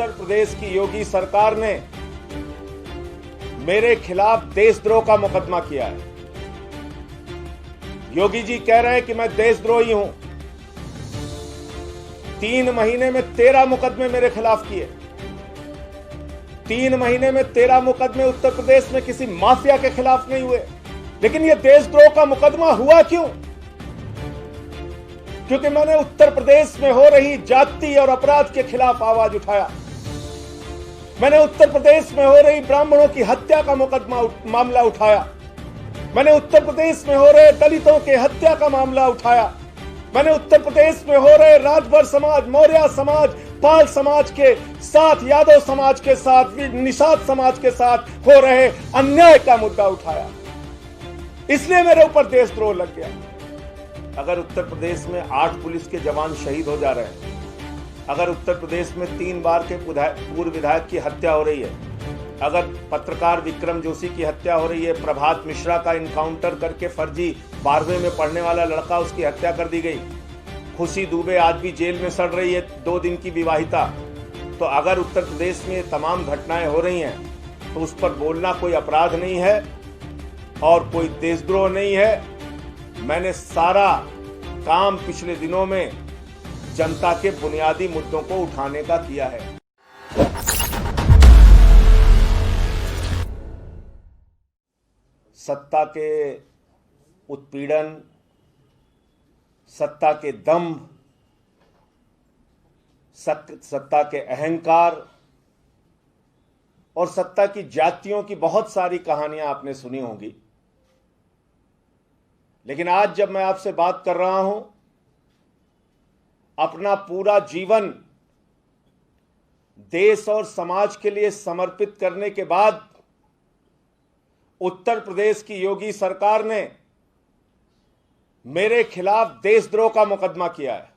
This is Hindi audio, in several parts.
उत्तर प्रदेश की योगी सरकार ने मेरे खिलाफ देशद्रोह का मुकदमा किया है। योगी जी कह रहे हैं कि मैं देशद्रोही हूं। 3 महीने में 13 मुकदमे मेरे खिलाफ किए। 3 महीने में 13 मुकदमे उत्तर प्रदेश में किसी माफिया के खिलाफ नहीं हुए। लेकिन यह देशद्रोह का मुकदमा हुआ क्यों? क्योंकि मैंने उत्तर प्रदेश में हो रही जाति और अपराध के खिलाफ आवाज उठाया। मैंने उत्तर प्रदेश में हो रही ब्राह्मणों की हत्या का मामला उठाया। मैंने उत्तर प्रदेश में हो रहे दलितों के हत्या का मामला उठाया। मैंने उत्तर प्रदेश में हो रहे राजभर समाज, मौर्य समाज, पाल समाज के साथ, यादव समाज के साथ, निषाद समाज के साथ हो रहे अन्याय का मुद्दा उठाया। इसलिए मेरे ऊपर देशद्रोह लग गया। अगर उत्तर प्रदेश में 8 पुलिस के जवान शहीद हो जा रहे हैं, अगर उत्तर प्रदेश में 3 बार के पूर्व विधायक की हत्या हो रही है, अगर पत्रकार विक्रम जोशी की हत्या हो रही है, प्रभात मिश्रा का इनकाउंटर करके फर्जी 12वीं में पढ़ने वाला लड़का, उसकी हत्या कर दी गई, खुशी दुबे आज भी जेल में सड़ रही है, 2 दिन की विवाहिता, तो अगर उत्तर प्रदेश में ये तमाम घटनाएं हो रही हैं तो उस पर बोलना कोई अपराध नहीं है और कोई देशद्रोह नहीं है। मैंने सारा काम पिछले दिनों में जनता के बुनियादी मुद्दों को उठाने का किया है। सत्ता के उत्पीड़न, सत्ता के दंभ, सत्ता के अहंकार और सत्ता की जातियों की बहुत सारी कहानियां आपने सुनी होंगी। लेकिन आज जब मैं आपसे बात कर रहा हूं, अपना पूरा जीवन देश और समाज के लिए समर्पित करने के बाद उत्तर प्रदेश की योगी सरकार ने मेरे खिलाफ देशद्रोह का मुकदमा किया है।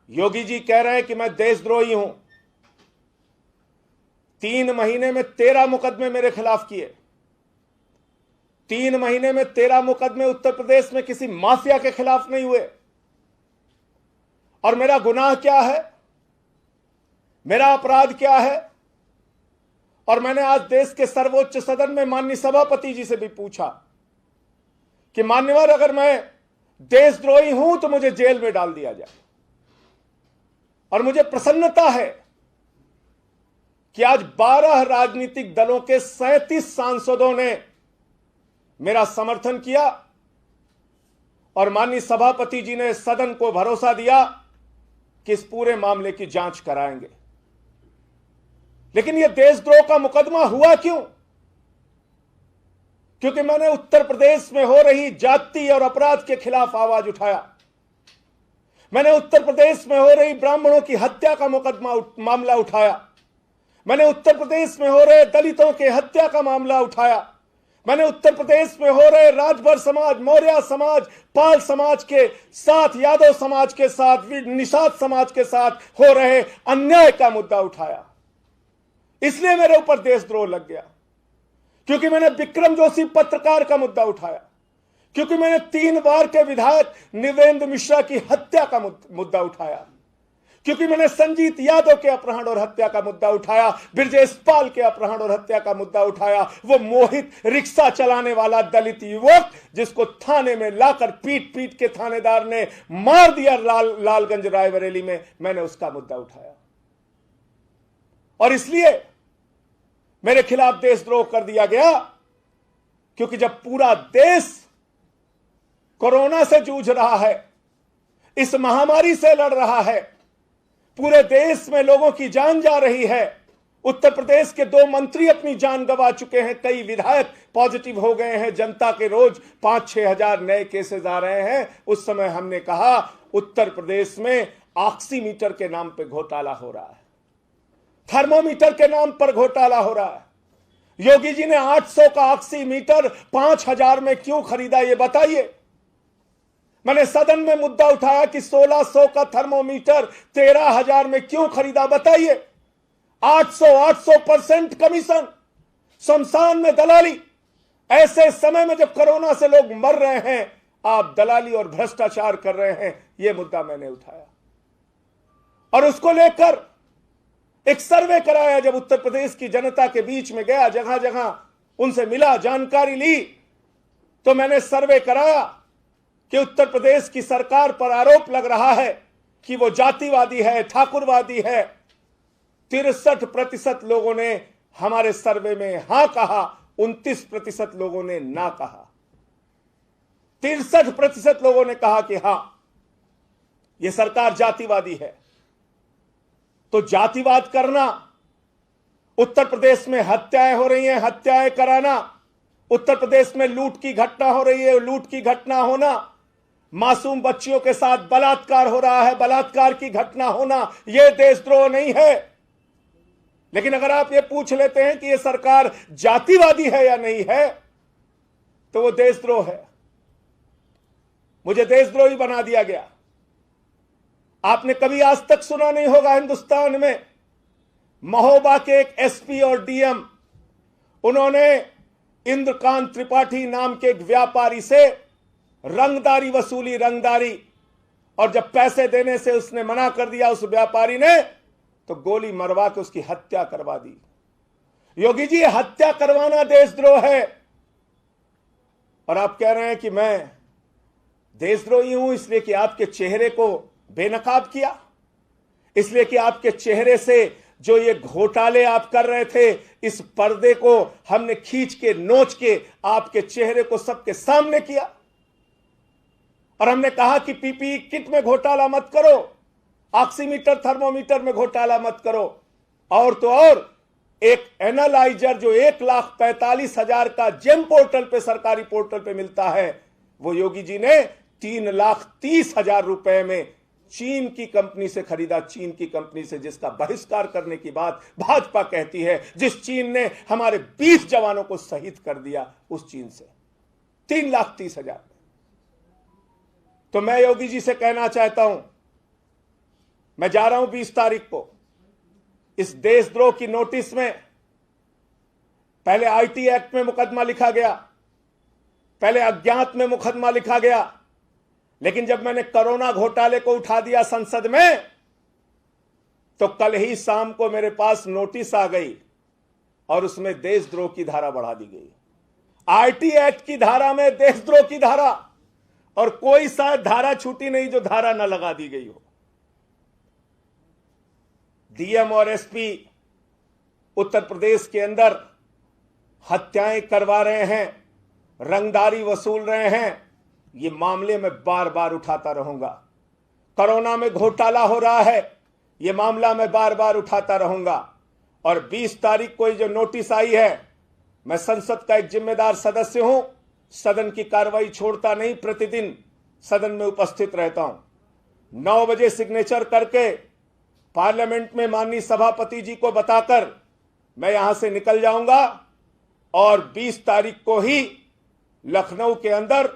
योगी जी कह रहे हैं कि मैं देशद्रोही हूं। 3 महीने में 13 मुकदमे मेरे खिलाफ किए। 3 महीने में 13 मुकदमे उत्तर प्रदेश में किसी माफिया के खिलाफ नहीं हुए। और मेरा गुनाह क्या है, मेरा अपराध क्या है? और मैंने आज देश के सर्वोच्च सदन में माननीय सभापति जी से भी पूछा कि मान्यवर, अगर मैं देशद्रोही हूं तो मुझे जेल में डाल दिया जाए। और मुझे प्रसन्नता है कि आज 12 राजनीतिक दलों के 37 सांसदों ने मेरा समर्थन किया और माननीय सभापति जी ने सदन को भरोसा दिया कि इस पूरे मामले की जांच कराएंगे। लेकिन यह देशद्रोह का मुकदमा हुआ क्यों? क्योंकि मैंने उत्तर प्रदेश में हो रही जाति और अपराध के खिलाफ आवाज उठाया। मैंने उत्तर प्रदेश में हो रही ब्राह्मणों की हत्या का मामला उठाया। मैंने उत्तर प्रदेश में हो रहे दलितों के हत्या का मामला उठाया। मैंने उत्तर प्रदेश में हो रहे राजभर समाज, मौर्य समाज, पाल समाज के साथ, यादव समाज के साथ, निषाद समाज के साथ हो रहे अन्याय का मुद्दा उठाया। इसलिए मेरे ऊपर देशद्रोह लग गया। क्योंकि मैंने विक्रम जोशी पत्रकार का मुद्दा उठाया, क्योंकि मैंने 3 बार के विधायक निवेंद्र मिश्रा की हत्या का मुद्दा उठाया, क्योंकि मैंने संजीत यादव के अपहरण और हत्या का मुद्दा उठाया, ब्रजेश पाल के अपहरण और हत्या का मुद्दा उठाया, वो मोहित रिक्शा चलाने वाला दलित युवक जिसको थाने में लाकर पीट पीट के थानेदार ने मार दिया लालगंज रायबरेली में, मैंने उसका मुद्दा उठाया। और इसलिए मेरे खिलाफ देशद्रोह कर दिया गया, क्योंकि जब पूरा देश कोरोना से जूझ रहा है, इस महामारी से लड़ रहा है, पूरे देश में लोगों की जान जा रही है, उत्तर प्रदेश के 2 मंत्री अपनी जान गंवा चुके हैं, कई विधायक पॉजिटिव हो गए हैं, जनता के रोज 5-6 हजार नए केसेस आ रहे हैं, उस समय हमने कहा उत्तर प्रदेश में ऑक्सीमीटर के नाम पे घोटाला हो रहा है, थर्मोमीटर के नाम पर घोटाला हो रहा है। योगी जी ने 800 का ऑक्सीमीटर 5000 में क्यों खरीदा, ये बताइए। मैंने सदन में मुद्दा उठाया कि 1600 का थर्मोमीटर 13,000 में क्यों खरीदा, बताइए। 800% कमीशन, शमशान में दलाली। ऐसे समय में जब कोरोना से लोग मर रहे हैं, आप दलाली और भ्रष्टाचार कर रहे हैं, यह मुद्दा मैंने उठाया। और उसको लेकर एक सर्वे कराया, जब उत्तर प्रदेश की जनता के बीच में गया, जगह जगह उनसे मिला, जानकारी ली, तो मैंने सर्वे कराया कि उत्तर प्रदेश की सरकार पर आरोप लग रहा है कि वो जातिवादी है, ठाकुरवादी है। 63% लोगों ने हमारे सर्वे में हां कहा, 29% लोगों ने ना कहा। 63% लोगों ने कहा कि हां, यह सरकार जातिवादी है। तो जातिवाद करना, उत्तर प्रदेश में हत्याएं हो रही हैं, हत्याएं कराना, उत्तर प्रदेश में लूट की घटना हो रही है, लूट की घटना होना, मासूम बच्चियों के साथ बलात्कार हो रहा है, बलात्कार की घटना होना, यह देशद्रोह नहीं है। लेकिन अगर आप ये पूछ लेते हैं कि यह सरकार जातिवादी है या नहीं है, तो वो देशद्रोह है। मुझे देशद्रोही बना दिया गया। आपने कभी आज तक सुना नहीं होगा हिंदुस्तान में, महोबा के एक एसपी और डीएम, उन्होंने इंद्रकांत त्रिपाठी नाम के एक व्यापारी से रंगदारी वसूली, रंगदारी, और जब पैसे देने से उसने मना कर दिया उस व्यापारी ने, तो गोली मरवा के उसकी हत्या करवा दी। योगी जी, हत्या करवाना देशद्रोह है, और आप कह रहे हैं कि मैं देशद्रोही हूं इसलिए कि आपके चेहरे को बेनकाब किया, इसलिए कि आपके चेहरे से जो ये घोटाले आप कर रहे थे, इस पर्दे को हमने खींच के, नोच के आपके चेहरे को सबके सामने किया, और हमने कहा कि पीपीई किट में घोटाला मत करो, ऑक्सीमीटर, थर्मोमीटर में घोटाला मत करो, और तो और एक एनालाइजर जो 1,45,000 का जेम पोर्टल पे, सरकारी पोर्टल पे मिलता है, वो योगी जी ने 3,30,000 रुपए में चीन की कंपनी से खरीदा। चीन की कंपनी से, जिसका बहिष्कार करने की बात भाजपा कहती है, जिस चीन ने हमारे 20 जवानों को शहीद कर दिया, उस चीन से 3,30,000। तो मैं योगी जी से कहना चाहता हूं, मैं जा रहा हूं 20 तारीख को इस देशद्रोह की नोटिस में। पहले आईटी एक्ट में मुकदमा लिखा गया, पहले अज्ञात में मुकदमा लिखा गया, लेकिन जब मैंने कोरोना घोटाले को उठा दिया संसद में, तो कल ही शाम को मेरे पास नोटिस आ गई और उसमें देशद्रोह की धारा बढ़ा दी गई। आईटी एक्ट की धारा में देशद्रोह की धारा, और कोई शायद धारा छूटी नहीं जो धारा न लगा दी गई हो। डीएम और एसपी उत्तर प्रदेश के अंदर हत्याएं करवा रहे हैं, रंगदारी वसूल रहे हैं, ये मामले में बार बार उठाता रहूंगा। कोरोना में घोटाला हो रहा है, ये मामला मैं बार बार उठाता रहूंगा। और 20 तारीख को जो नोटिस आई है, मैं संसद का एक जिम्मेदार सदस्य हूं, सदन की कार्रवाई छोड़ता नहीं, प्रतिदिन सदन में उपस्थित रहता हूं। 9 बजे सिग्नेचर करके पार्लियामेंट में माननीय सभापति जी को बताकर मैं यहां से निकल जाऊंगा, और 20 तारीख को ही लखनऊ के अंदर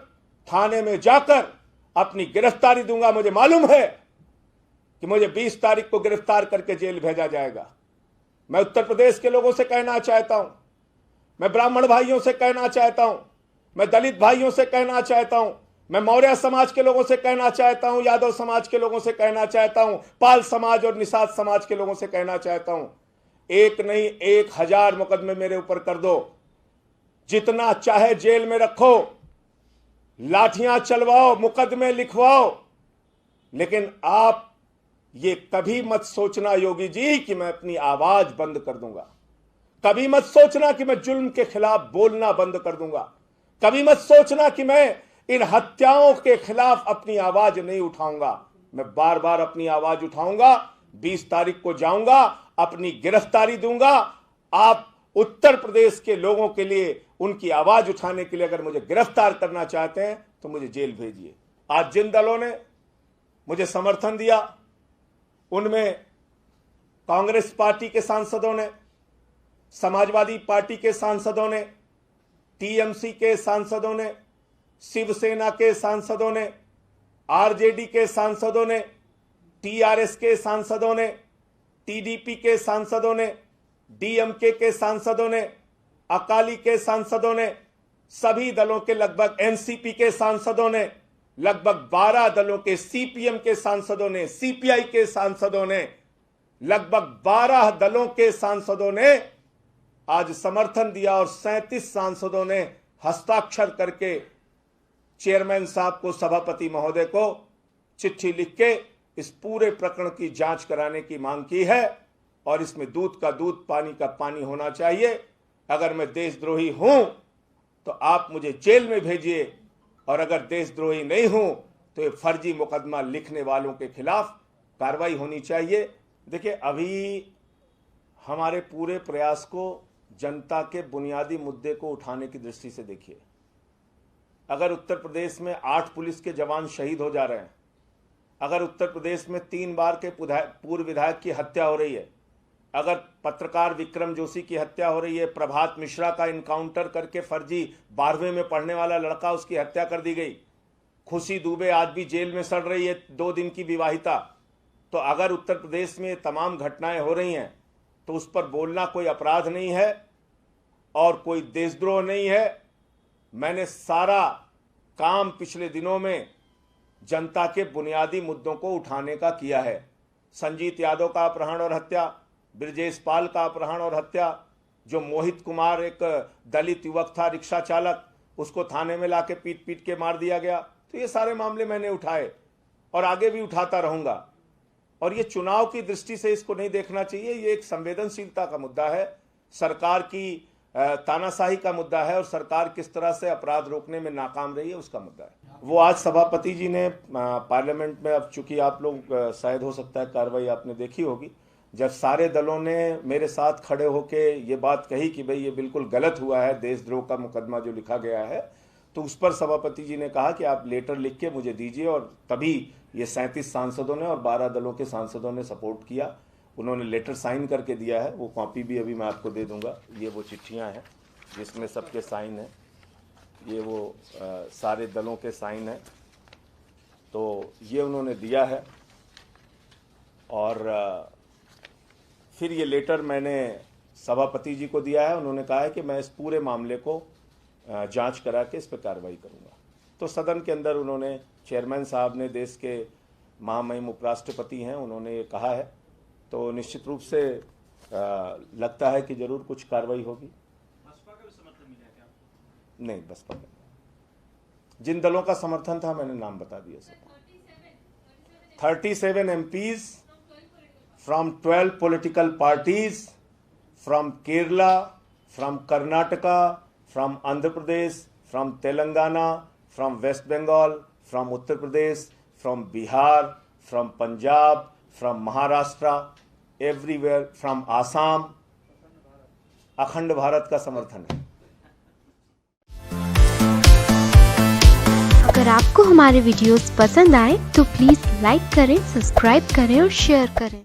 थाने में जाकर अपनी गिरफ्तारी दूंगा। मुझे मालूम है कि मुझे 20 तारीख को गिरफ्तार करके जेल भेजा जाएगा। मैं उत्तर प्रदेश के लोगों से कहना चाहता हूं, मैं ब्राह्मण भाइयों से कहना चाहता हूं, मैं दलित भाइयों से कहना चाहता हूं, मैं मौर्य समाज के लोगों से कहना चाहता हूं, यादव समाज के लोगों से कहना चाहता हूं, पाल समाज और निषाद समाज के लोगों से कहना चाहता हूं, एक नहीं 1,000 मुकदमे मेरे ऊपर कर दो, जितना चाहे जेल में रखो, लाठियां चलवाओ, मुकदमे लिखवाओ, लेकिन आप ये कभी मत सोचना योगी जी कि मैं अपनी आवाज बंद कर दूंगा। कभी मत सोचना कि मैं जुल्म के खिलाफ बोलना बंद कर दूंगा। कभी मत सोचना कि मैं इन हत्याओं के खिलाफ अपनी आवाज नहीं उठाऊंगा। मैं बार बार अपनी आवाज उठाऊंगा। 20 तारीख को जाऊंगा, अपनी गिरफ्तारी दूंगा। आप उत्तर प्रदेश के लोगों के लिए, उनकी आवाज उठाने के लिए अगर मुझे गिरफ्तार करना चाहते हैं तो मुझे जेल भेजिए। आज जिन दलों ने मुझे समर्थन दिया, उनमें कांग्रेस पार्टी के सांसदों ने, समाजवादी पार्टी के सांसदों ने, टीएमसी के सांसदों ने, शिवसेना के सांसदों ने, आरजेडी के सांसदों ने, टीआरएस के सांसदों ने, टीडीपी के सांसदों ने, डीएमके के सांसदों ने, अकाली के सांसदों ने, सभी दलों के लगभग एनसीपी के सांसदों ने, लगभग 12 दलों के सीपीएम के सांसदों ने, सीपीआई के सांसदों ने लगभग 12 दलों के सांसदों ने आज समर्थन दिया और 37 सांसदों ने हस्ताक्षर करके चेयरमैन साहब को, सभापति महोदय को चिट्ठी लिख के इस पूरे प्रकरण की जांच कराने की मांग की है और इसमें दूध का दूध, पानी का पानी होना चाहिए। अगर मैं देशद्रोही हूं तो आप मुझे जेल में भेजिए और अगर देशद्रोही नहीं हूं तो ये फर्जी मुकदमा लिखने वालों के खिलाफ कार्रवाई होनी चाहिए। देखिए, अभी हमारे पूरे प्रयास को जनता के बुनियादी मुद्दे को उठाने की दृष्टि से देखिए। अगर उत्तर प्रदेश में 8 पुलिस के जवान शहीद हो जा रहे हैं, अगर उत्तर प्रदेश में 3 बार के पूर्व विधायक की हत्या हो रही है, अगर पत्रकार विक्रम जोशी की हत्या हो रही है, प्रभात मिश्रा का इनकाउंटर करके फर्जी 12वीं में पढ़ने वाला लड़का, उसकी हत्या कर दी गई, खुशी दुबे आज भी जेल में सड़ रही है, 2 दिन की विवाहिता। तो अगर उत्तर प्रदेश में तमाम घटनाएं हो रही हैं तो उस पर बोलना कोई अपराध नहीं है और कोई देशद्रोह नहीं है। मैंने सारा काम पिछले दिनों में जनता के बुनियादी मुद्दों को उठाने का किया है। संजीत यादव का अपहरण और हत्या, ब्रजेश पाल का अपहरण और हत्या, जो मोहित कुमार एक दलित युवक था, रिक्शा चालक, उसको थाने में लाके पीट पीट के मार दिया गया। तो ये सारे मामले मैंने उठाए और आगे भी उठाता रहूंगा। और ये चुनाव की दृष्टि से इसको नहीं देखना चाहिए, ये एक संवेदनशीलता का मुद्दा है, सरकार की तानाशाही का मुद्दा है और सरकार किस तरह से अपराध रोकने में नाकाम रही है उसका मुद्दा है। वो आज सभापति जी ने पार्लियामेंट में, अब चूंकि आप लोग शायद हो सकता है कार्रवाई आपने देखी होगी, जब सारे दलों ने मेरे साथ खड़े होके ये बात कही कि भाई ये बिल्कुल गलत हुआ है, देशद्रोह का मुकदमा जो लिखा गया है, तो उस पर सभापति जी ने कहा कि आप लेटर लिख के मुझे दीजिए और तभी ये 37 सांसदों ने और 12 दलों के सांसदों ने सपोर्ट किया। उन्होंने लेटर साइन करके दिया है, वो कॉपी भी अभी मैं आपको दे दूंगा। ये वो चिट्ठियां हैं जिसमें सबके साइन हैं, ये वो सारे दलों के साइन हैं, तो ये उन्होंने दिया है। और फिर ये लेटर मैंने सभापति जी को दिया है, उन्होंने कहा है कि मैं इस पूरे मामले को जांच करा के इस पर कार्रवाई करूंगा। तो सदन के अंदर उन्होंने, चेयरमैन साहब ने देश के महामहिम उपराष्ट्रपति हैं, उन्होंने ये कहा है, तो निश्चित रूप से लगता है कि जरूर कुछ कार्रवाई होगी। बसपा का भी समर्थन मिला क्या? नहीं, बसपा का जिन दलों का समर्थन था मैंने नाम बता दिया sir. 37 MPs from 12 political parties from Kerala, from Karnataka, from Andhra Pradesh, from Telangana, from West Bengal, from Uttar Pradesh, from Bihar, from Punjab, from Maharashtra, everywhere, from Assam, अखंड भारत का समर्थन है। अगर आपको हमारे वीडियोस पसंद आए तो प्लीज लाइक करें, सब्सक्राइब करें और शेयर करें।